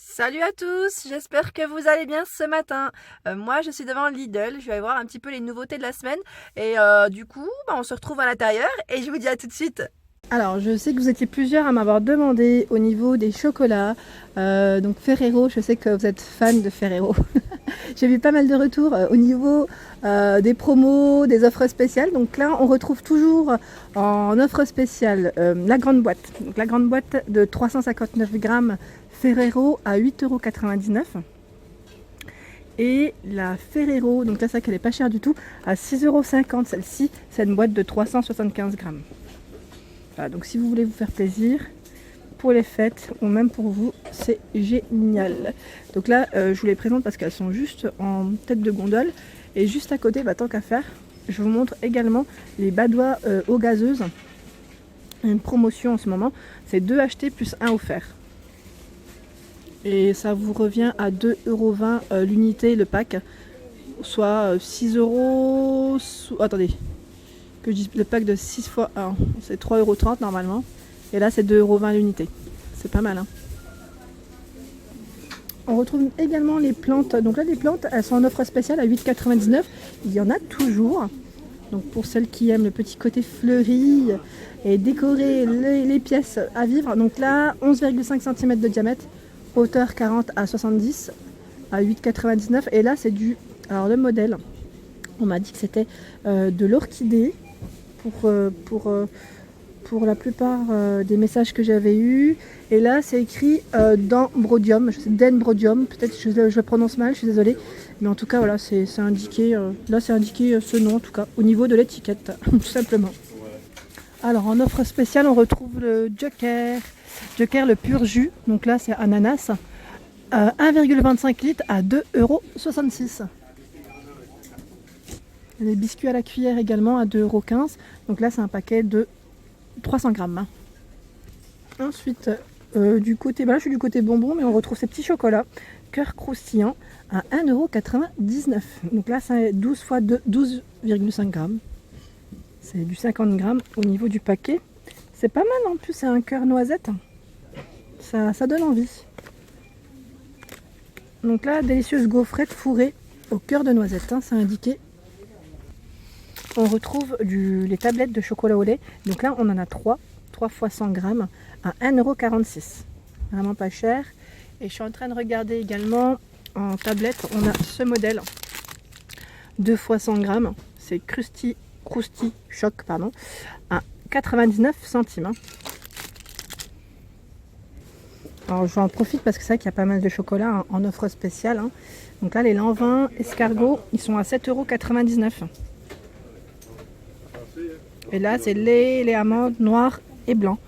Salut à tous, j'espère que vous allez bien ce matin. Moi je suis devant Lidl, je vais voir un petit peu les nouveautés de la semaine et du coup on se retrouve à l'intérieur et je vous dis à tout de suite. Alors je sais que vous étiez plusieurs à m'avoir demandé au niveau des chocolats, donc Ferrero, je sais que vous êtes fan de Ferrero. J'ai vu pas mal de retours au niveau des promos, des offres spéciales. Donc là on retrouve toujours en offre spéciale la grande boîte. Donc la grande boîte de 359 grammes Ferrero à 8,99 €. Et la Ferrero, donc là c'est qu'elle est pas chère du tout, à 6,50 €. Celle-ci, c'est une boîte de 375 grammes. Voilà, donc si vous voulez vous faire plaisir pour les fêtes ou même pour vous, c'est génial. Donc là, je vous les présente parce qu'elles sont juste en tête de gondole. Et juste à côté, tant qu'à faire, je vous montre également les badois eau gazeuse. Une promotion en ce moment, c'est 2 achetés plus 1 offert. Et ça vous revient à 2,20 € l'unité, le pack, soit 6 €. Attendez, que je dise le pack de 6 fois 1, c'est 3,30 € normalement. Et là, c'est 2,20 € l'unité. C'est pas mal, hein. On retrouve également les plantes. Donc là, les plantes, elles sont en offre spéciale à 8,99 €. Il y en a toujours. Donc pour celles qui aiment le petit côté fleuri et décorer les pièces à vivre. Donc là, 11,5 cm de diamètre. Hauteur 40 à 70 à 8,99 €. Et là c'est du... Alors le modèle, on m'a dit que c'était de l'orchidée pour la plupart des messages que j'avais eus. Et là c'est écrit Dendrobium, Dendrobium, peut-être je le prononce mal, je suis désolée. Mais en tout cas voilà, c'est indiqué, là c'est indiqué ce nom en tout cas, au niveau de l'étiquette, tout simplement. Alors en offre spéciale on retrouve le Joker le pur jus, donc là c'est ananas, 1,25 litres à 2,66 €. Les biscuits à la cuillère également à 2,15 €, donc là c'est un paquet de 300 grammes. Ensuite du côté, là je suis du côté bonbon, mais on retrouve ces petits chocolats cœur croustillant à 1,99 €. Donc là c'est 12 fois 12,5 grammes. C'est du 50 grammes au niveau du paquet. C'est pas mal en plus, c'est un cœur noisette. Ça donne envie. Donc là, délicieuse gaufrette fourrée au cœur de noisette, hein, c'est indiqué. On retrouve les tablettes de chocolat au lait. Donc là, on en a 3 fois 100 grammes à 1,46 €. Vraiment pas cher. Et je suis en train de regarder également en tablette, on a ce modèle. 2 fois 100 grammes. C'est Krusty Choc, pardon, à 99 centimes. Hein. Alors j'en profite parce que c'est vrai qu'il y a pas mal de chocolat en offre spéciale. Hein. Donc là les Lanvin escargots, ils sont à 7,99 €. Et là c'est les amandes noires et blancs.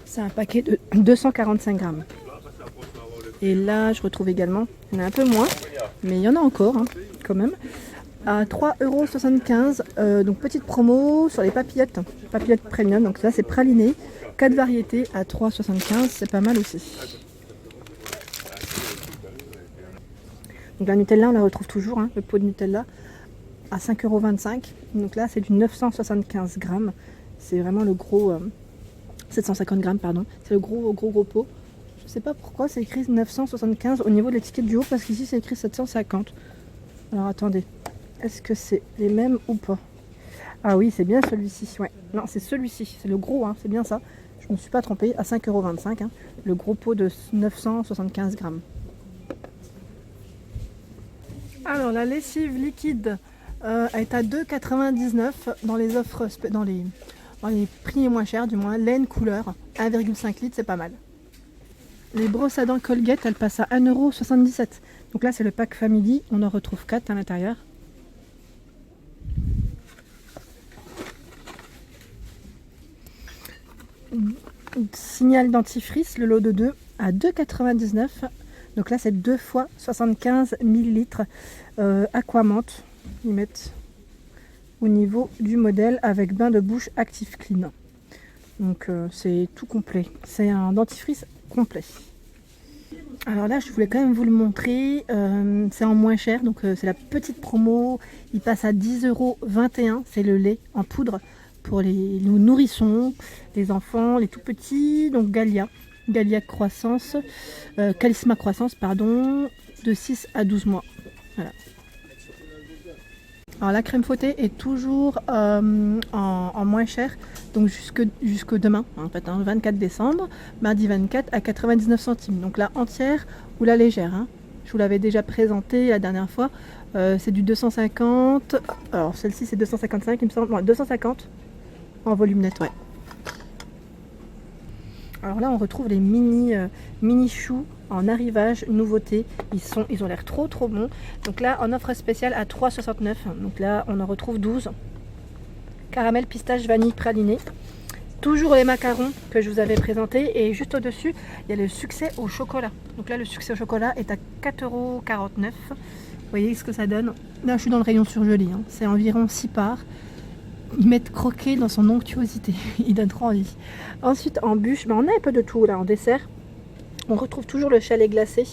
C'est un paquet de 245 grammes. Et là je retrouve également, il y en a un peu moins, mais il y en a encore hein, quand même. À 3,75 €, donc petite promo sur les papillotes premium. Donc là c'est praliné, 4 variétés à 3,75 €, c'est pas mal aussi. Donc la Nutella, on la retrouve toujours, hein, le pot de Nutella à 5,25 €. Donc là, c'est du 975 grammes. C'est vraiment le gros... 750 grammes, pardon. C'est le gros pot. Je sais pas pourquoi c'est écrit 975 au niveau de l'étiquette du haut, parce qu'ici, c'est écrit 750. Alors attendez, est-ce que c'est les mêmes ou pas? Ah oui, c'est bien celui-ci. Ouais. Non, c'est celui-ci. C'est le gros, hein, c'est bien ça. Je ne me suis pas trompée. À 5,25 €, hein, le gros pot de 975 grammes. Alors la lessive liquide est à 2,99 € dans les offres, dans les prix les moins chers du moins. Laine couleur 1,5 litres, c'est pas mal. Les brosses à dents Colgate, elles passent à 1,77 €. Donc là c'est le pack Family, on en retrouve 4 à l'intérieur. Signal dentifrice, le lot de 2 à 2,99 €. Donc là c'est 2 fois 75 ml Aquamante. Ils mettent au niveau du modèle avec bain de bouche Active Clean. Donc c'est tout complet. C'est un dentifrice complet. Alors là je voulais quand même vous le montrer. C'est en moins cher. Donc c'est la petite promo. Il passe à 10,21 €. C'est le lait en poudre pour les nourrissons, les enfants, les tout petits. Donc Galia. Galiac Croissance, Calisma Croissance, pardon, de 6 à 12 mois. Voilà. Alors la crème fouettée est toujours en moins cher, donc jusque demain, en fait, 24 décembre, mardi 24 à 99 centimes. Donc la entière ou la légère. Hein. Je vous l'avais déjà présenté la dernière fois. C'est du 250. Alors celle-ci c'est 255, il me semble. Ouais, 250 en volume net, ouais. Alors là on retrouve les mini choux en arrivage, nouveauté. Ils ont l'air trop bons. Donc là en offre spéciale à 3,69. Donc là on en retrouve 12. Caramel, pistache, vanille, praliné. Toujours les macarons que je vous avais présentés. Et juste au dessus il y a le succès au chocolat. Donc là le succès au chocolat est à 4,49 €. Vous voyez ce que ça donne. Là je suis dans le rayon surgelé, hein. C'est environ 6 parts. Ils mettent croquer dans son onctuosité. Ils donnent trop envie. Ensuite en bûche, on a un peu de tout là en dessert. On retrouve toujours le chalet glacé.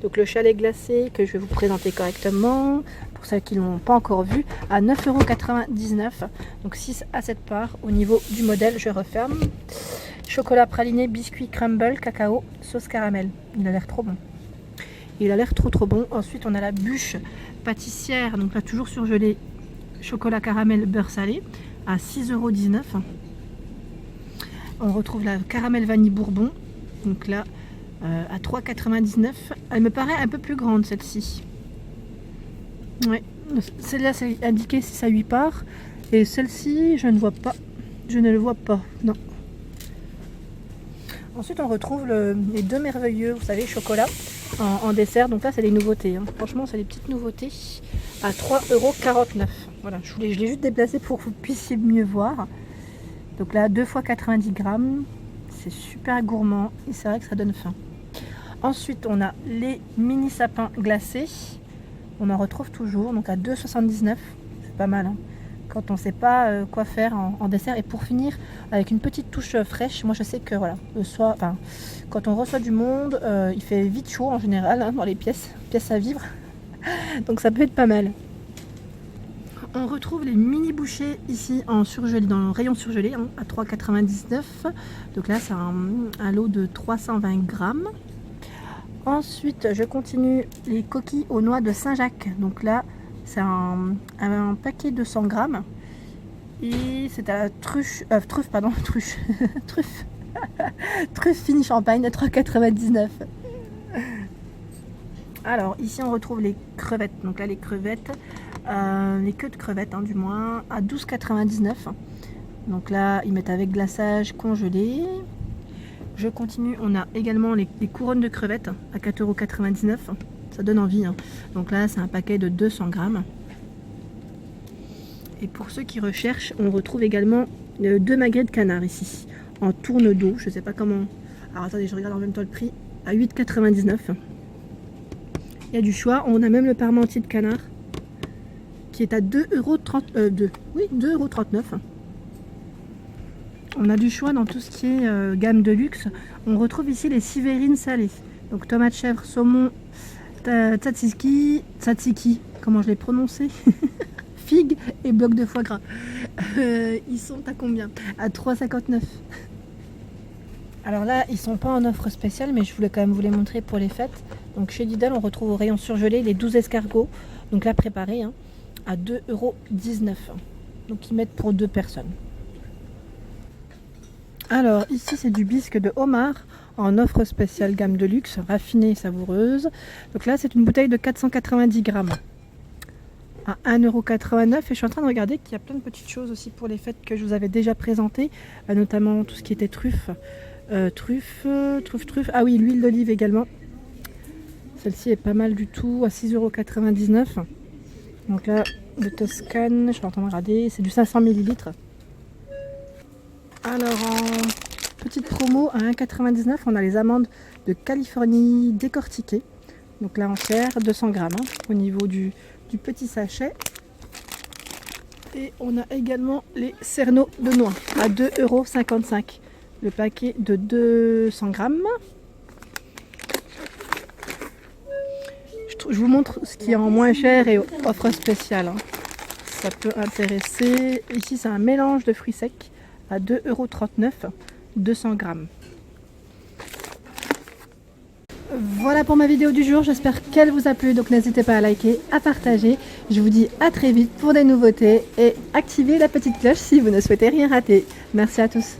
Donc le chalet glacé que je vais vous présenter correctement, pour ceux qui ne l'ont pas encore vu, à 9,99 €. Donc 6 à 7 parts. Au niveau du modèle, je referme. Chocolat praliné, biscuit, crumble, cacao, sauce caramel. Il a l'air trop bon. Il a l'air trop bon. Ensuite on a la bûche pâtissière. Donc là toujours surgelé. Chocolat caramel beurre salé à 6,19 €. On retrouve la caramel vanille bourbon. Donc là à 3,99 €. Elle me paraît un peu plus grande celle-ci. Ouais. Celle-là c'est indiqué 6 à 8 parts. Et celle-ci je ne vois pas. Je ne le vois pas. Non. Ensuite on retrouve les deux merveilleux, vous savez, chocolat en dessert. Donc là c'est les nouveautés. Hein. Franchement c'est les petites nouveautés. À 3,49 €. Voilà, je l'ai juste déplacé pour que vous puissiez mieux voir. Donc là 2 fois 90 grammes. C'est super gourmand et c'est vrai que ça donne faim. Ensuite on a les mini sapins glacés. On en retrouve toujours, donc à 2,79 €. C'est pas mal, hein, quand on ne sait pas quoi faire en dessert. Et pour finir, avec une petite touche fraîche, moi je sais que voilà, le soir, enfin, quand on reçoit du monde, il fait vite chaud en général, hein, dans les pièces à vivre. Donc ça peut être pas mal. On retrouve les mini bouchées ici en surgelé, dans le rayon surgelé, hein, à 3,99 €. Donc là c'est un lot de 320 grammes. Ensuite je continue les coquilles aux noix de Saint-Jacques. Donc là c'est un paquet de 100 grammes. Et c'est à la truffe truffe fine champagne à 3,99 €. Alors ici on retrouve les crevettes. Donc là les crevettes, les queues de crevettes, hein, du moins, à 12,99 €. Donc là ils mettent avec glaçage congelé. Je continue, on a également les couronnes de crevettes à 4,99 €. Ça donne envie, hein. Donc là c'est un paquet de 200 grammes. Et pour ceux qui recherchent, on retrouve également 2 magrets de canard ici en tourne d'eau. Je sais pas comment. Alors attendez, je regarde en même temps le prix. À 8,99 €. Il y a du choix. On a même le parmentier de canard qui est à 2,39 €. On a du choix dans tout ce qui est gamme de luxe. On retrouve ici les sivérines salées. Donc tomate chèvre, saumon, tzatziki, comment je l'ai prononcé figue et bloc de foie gras. Ils sont à combien? À 3,59 €. Alors là, ils sont pas en offre spéciale, mais je voulais quand même vous les montrer pour les fêtes. Donc chez Lidl, on retrouve au rayon surgelé les 12 escargots, donc là préparés, hein, à 2,19 €. Donc ils mettent pour 2 personnes. Alors ici c'est du bisque de homard en offre spéciale gamme de luxe, raffinée et savoureuse. Donc là c'est une bouteille de 490 grammes à 1,89 €. Et je suis en train de regarder qu'il y a plein de petites choses aussi pour les fêtes que je vous avais déjà présentées, notamment tout ce qui était truffe. Ah oui, l'huile d'olive également. Celle-ci est pas mal du tout, à 6,99 €. Donc là, de Toscane, je suis en train de regarder, c'est du 500 ml. Alors en petite promo à 1,99 €, on a les amandes de Californie décortiquées. Donc là en chair, 200 grammes, hein, au niveau du petit sachet. Et on a également les cerneaux de noix à 2,55 €. Le paquet de 200 grammes. Je vous montre ce qui est en moins cher et offre spéciale, hein. Ça peut intéresser. Ici c'est un mélange de fruits secs à 2,39 €, 200 grammes. Voilà pour ma vidéo du jour, j'espère qu'elle vous a plu, donc n'hésitez pas à liker, à partager. Je vous dis à très vite pour des nouveautés et activez la petite cloche si vous ne souhaitez rien rater. Merci à tous.